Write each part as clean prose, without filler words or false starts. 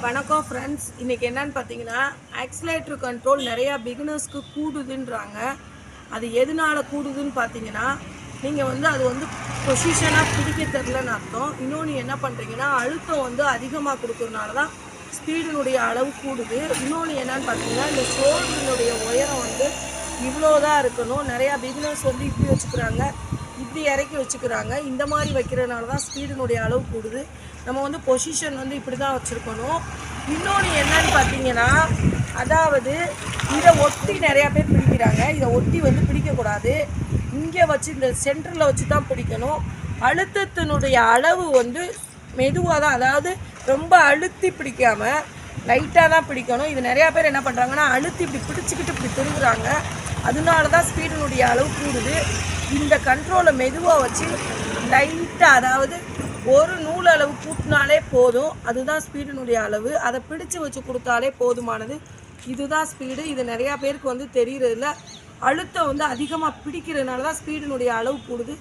வணக்கம் ஃப்ரெண்ட்ஸ். இன்றைக்கி என்னன்னு பார்த்தீங்கன்னா, ஆக்சிலேட்டர் கண்ட்ரோல் நிறையா பிகினர்ஸ்க்கு கூடுதுன்றாங்க. அது எதனால் கூடுதுன்னு பார்த்தீங்கன்னா, நீங்கள் அது பொசிஷனாக பிடிக்க தெரிலன்னு அர்த்தம். இன்னொன்று என்ன பண்ணுறீங்கன்னா, அழுத்தம் அதிகமாக கொடுக்குறதுனால தான் ஸ்பீடினுடைய அளவு கூடுது. இன்னொன்று என்னன்னு பார்த்தீங்கன்னா, இந்த ஷோல்டரினுடைய உயரம் இவ்வளோ தான் இருக்கணும். நிறையா பிகினர்ஸ் இப்படி வச்சுக்கிறாங்க, இப்படி இறக்கி வச்சுக்கிறாங்க. இந்த மாதிரி வைக்கிறதுனால தான் ஸ்பீடினுடைய அளவு கூடுது. நம்ம பொசிஷன் இப்படி தான் வச்சுருக்கணும். இன்னொன்று என்னன்னு பார்த்தீங்கன்னா, அதாவது இதை ஒட்டி நிறையா பேர் பிடிக்கிறாங்க. இதை ஒட்டி பிடிக்கக்கூடாது. இங்கே வச்சு இந்த சென்டரில் வச்சு தான் பிடிக்கணும். அழுத்தத்தினுடைய அளவு மெதுவாக தான், அதாவது ரொம்ப அழுத்தி பிடிக்காமல் லைட்டாக தான் பிடிக்கணும். இது நிறையா பேர் என்ன பண்ணுறாங்கன்னா, அழுத்தி இப்படி பிடிச்சிக்கிட்டு இப்படி திருகுறாங்க. அதனால தான் ஸ்பீடினுடைய அளவு கூடுது. இந்த கண்ட்ரோலை மெதுவாக வச்சு லைட்டாக, அதாவது ஒரு நூல் அளவு கூட்டினாலே போதும். அதுதான் ஸ்பீடினுடைய அளவு. அதை பிடிச்சு வச்சு கொடுத்தாலே போதுமானது. இதுதான் ஸ்பீடு. இது நிறையா பேருக்கு தெரிகிறதில்ல. அழுத்தம் அதிகமாக பிடிக்கிறதுனால தான் ஸ்பீடினுடைய அளவு கூடுது.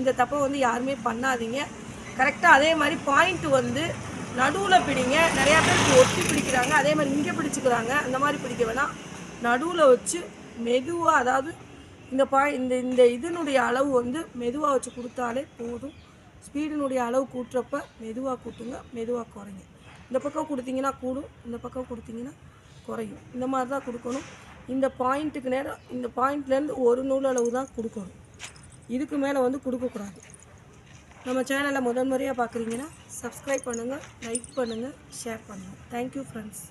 இந்த தப்பை யாருமே பண்ணாதீங்க. கரெக்டாக அதே மாதிரி பாயிண்ட்டு நடுவில் பிடிங்க. நிறையா பேருக்கு ஒட்டி பிடிக்கிறாங்க, அதே மாதிரி இங்கே பிடிச்சிக்கிறாங்க. அந்த மாதிரி பிடிக்க வேணாம். நடுவில் வச்சு மெதுவாக, அதாவது இந்த இதனுடைய அளவு மெதுவாக வச்சு கொடுத்தாலே போதும். ஸ்பீடினுடைய அளவு கூட்டுறப்ப மெதுவாக கூட்டுங்க, மெதுவாக குறைங்க. இந்த பக்கம் கொடுத்தீங்கன்னா கூடும், இந்த பக்கம் கொடுத்தீங்கன்னா குறையும். இந்த மாதிரி தான் கொடுக்கணும். இந்த பாயிண்ட்டுக்கு நேரம் இந்த பாயிண்ட்லேருந்து ஒரு நூல் அளவு தான் கொடுக்கணும். இதுக்கு மேலே கொடுக்கக்கூடாது. நம்ம சேனலை முதன்முறையாக பார்க்குறீங்கன்னா சப்ஸ்கிரைப் பண்ணுங்கள், லைக் பண்ணுங்கள், ஷேர் பண்ணுங்கள். Thank you friends.